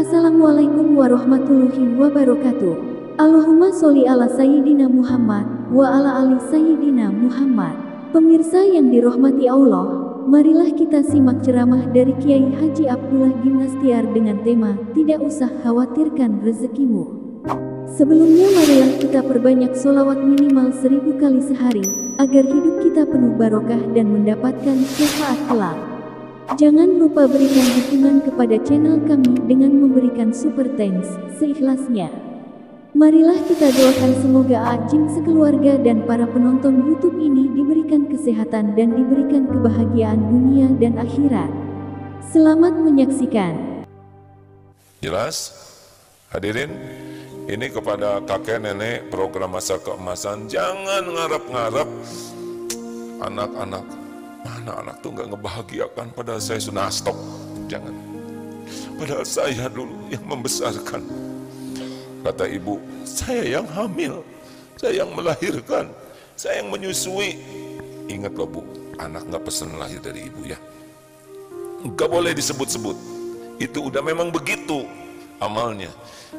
Assalamualaikum warahmatullahi wabarakatuh. Allahumma sholli ala Sayyidina Muhammad wa ala ali Sayyidina Muhammad. Pemirsa yang dirahmati Allah, marilah kita simak ceramah dari Kiai Haji Abdullah Gimnastiar dengan tema "Tidak usah khawatirkan rezekimu". Sebelumnya marilah kita perbanyak sholawat minimal 1000 kali sehari, agar hidup kita penuh barokah dan mendapatkan syafaat kelak. Jangan lupa berikan dukungan kepada channel kami dengan memberikan super thanks seikhlasnya. Marilah kita doakan semoga Ajim sekeluarga dan para penonton YouTube ini diberikan kesehatan dan diberikan kebahagiaan dunia dan akhirat. Selamat menyaksikan. Jelas? Hadirin, ini kepada kakek nenek program masa keemasan, jangan ngarep-ngarep anak-anak. Mana anak tuh nggak ngebahagiakan, padahal saya sudah stop. Jangan. Padahal saya dulu yang membesarkan. Kata ibu, saya yang hamil, saya yang melahirkan, saya yang menyusui. Ingat loh bu, anak nggak pesen lahir dari ibu ya. Nggak boleh disebut-sebut. Itu udah memang begitu amalnya.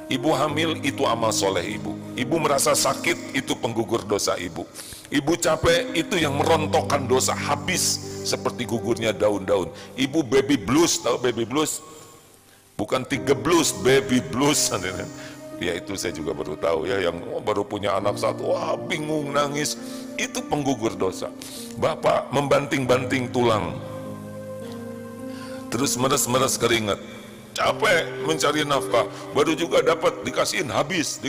Ibu hamil itu amal soleh ibu. Ibu merasa sakit itu penggugur dosa ibu. Ibu capek itu yang merontokkan dosa habis seperti gugurnya daun-daun. Ibu baby blues, tahu baby blues? Bukan 3 blues, baby blues. Ya itu saya juga baru tahu ya, yang baru punya anak satu, wah bingung nangis. Itu penggugur dosa. Bapak membanting-banting tulang, terus meres-meres keringat, capek mencari nafkah, baru juga dapat dikasihin habis,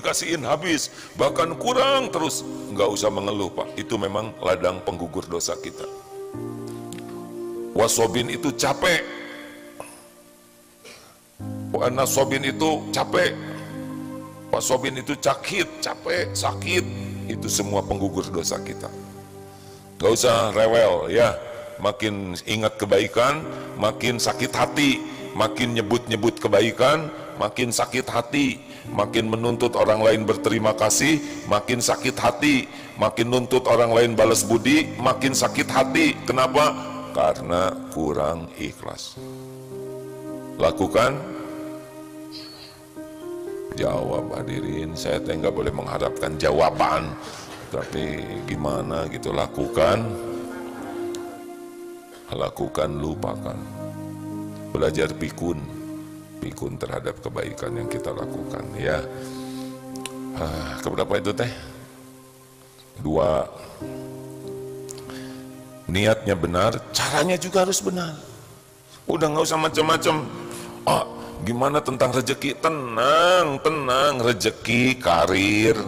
bahkan kurang terus. Nggak usah mengeluh pak, itu memang ladang penggugur dosa kita. Wasobin itu capek, nasobin itu capek, wasobin itu capek, sakit, itu semua penggugur dosa kita. Nggak usah rewel ya, makin ingat kebaikan, makin sakit hati. Makin nyebut-nyebut kebaikan, makin sakit hati. Makin menuntut orang lain berterima kasih, makin sakit hati. Makin nuntut orang lain balas budi, makin sakit hati. Kenapa? Karena kurang ikhlas. Lakukan. Jawab hadirin, saya nggak boleh mengharapkan jawaban, tapi gimana gitu, lakukan, lupakan. Belajar pikun terhadap kebaikan yang kita lakukan ya. Keberapa itu teh? 2. Niatnya benar, caranya juga harus benar. Udah nggak usah macam-macam. Gimana tentang rezeki? Tenang, rezeki, karir,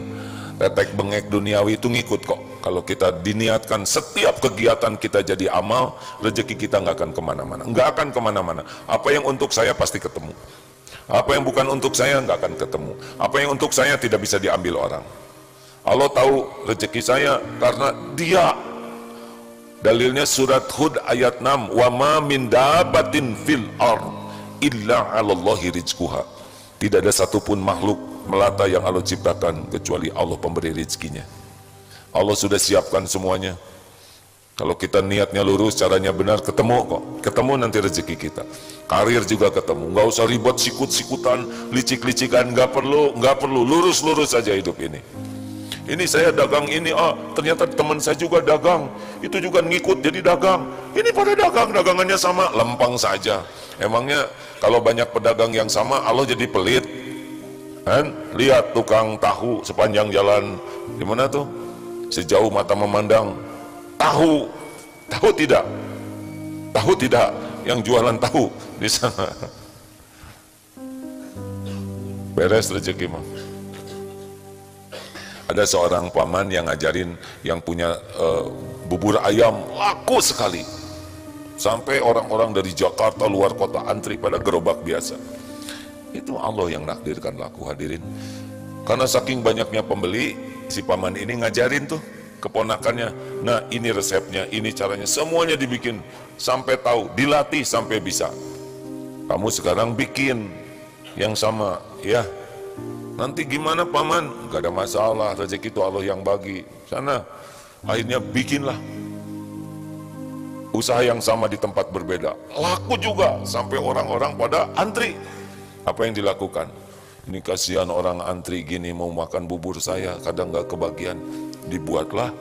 tetek bengek duniawi itu ngikut kok. Kalau kita diniatkan setiap kegiatan kita jadi amal, rezeki kita nggak akan kemana-mana. Nggak akan kemana-mana. Apa yang untuk saya pasti ketemu. Apa yang bukan untuk saya nggak akan ketemu. Apa yang untuk saya tidak bisa diambil orang. Allah tahu rezeki saya karena Dia. Dalilnya surat Hud ayat 6. Wa ma min dabatin fil ard illa 'alallahi rizquha. Tidak ada satupun makhluk melata yang Allah ciptakan kecuali Allah pemberi rezekinya. Allah sudah siapkan semuanya. Kalau kita niatnya lurus, caranya benar, ketemu kok. Ketemu nanti rezeki kita. Karir juga ketemu. Nggak usah ribet sikut-sikutan, licik-licikan, nggak perlu. Lurus-lurus saja hidup ini. Ini saya dagang ini, ternyata teman saya juga dagang. Itu juga ngikut jadi dagang. Ini pada dagang, dagangannya sama, lempeng saja. Emangnya kalau banyak pedagang yang sama, Allah jadi pelit? Kan? Lihat tukang tahu sepanjang jalan, di mana tuh? Sejauh mata memandang, tahu tidak yang jualan tahu di sana. Beres rezeki mah. Ada seorang paman yang ngajarin, yang punya bubur ayam laku sekali, sampai orang-orang dari Jakarta luar kota antri pada gerobak biasa. Itu Allah yang nakdirkan laku hadirin. Karena saking banyaknya pembeli, si paman ini ngajarin tuh keponakannya, nah ini resepnya, ini caranya, semuanya dibikin sampai tahu, dilatih sampai bisa. Kamu sekarang bikin yang sama ya, nanti gimana paman? Gak ada masalah, rezeki itu Allah yang bagi. Sana akhirnya bikinlah usaha yang sama di tempat berbeda, laku juga sampai orang-orang pada antri. Apa yang dilakukan? Ini kasihan orang antri gini mau makan bubur saya, kadang nggak kebagian. Dibuatlah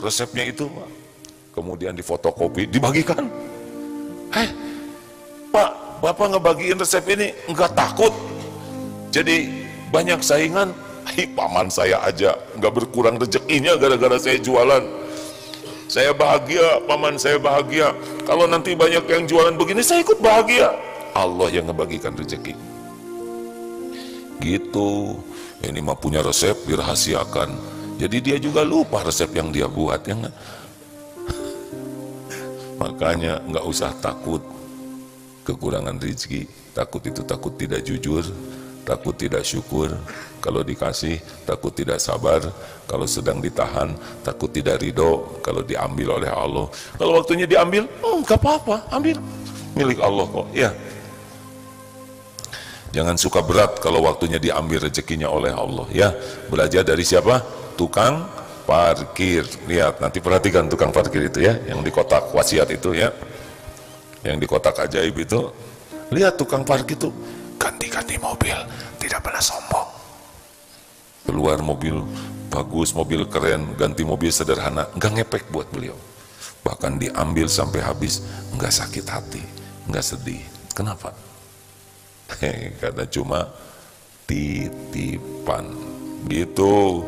resepnya itu, kemudian difotokopi, dibagikan. Pak, Bapak ngebagiin resep ini nggak takut jadi banyak saingan? Paman saya aja nggak berkurang rezekinya gara-gara saya jualan. Saya bahagia, paman saya bahagia. Kalau nanti banyak yang jualan begini, saya ikut bahagia. Allah yang ngebagikan rezeki. Gitu. Ini mah punya resep dirahasiakan. Jadi dia juga lupa resep yang dia buat, ya nggak? Makanya nggak usah takut kekurangan rezeki. Takut itu takut tidak jujur, takut tidak syukur. Kalau dikasih takut tidak sabar, kalau sedang ditahan takut tidak ridho, kalau diambil oleh Allah. Kalau waktunya diambil, nggak apa-apa, ambil, milik Allah kok. Ya, jangan suka berat kalau waktunya diambil rezekinya oleh Allah. Ya, belajar dari siapa? Tukang parkir. Lihat, nanti perhatikan tukang parkir itu ya, yang di kotak wasiat itu ya, yang di kotak ajaib itu. Lihat tukang parkir itu ganti-ganti mobil, tidak pernah sombong. Keluar mobil bagus, mobil keren, ganti mobil sederhana, nggak ngepek buat beliau. Bahkan diambil sampai habis, nggak sakit hati, nggak sedih. Kenapa? Karena cuma titipan gitu.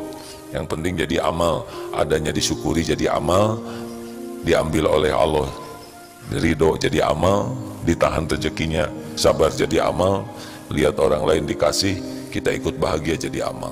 Yang penting jadi amal, adanya disyukuri jadi amal, diambil oleh Allah, ridho jadi amal, ditahan rezekinya, sabar jadi amal, lihat orang lain dikasih, kita ikut bahagia jadi amal.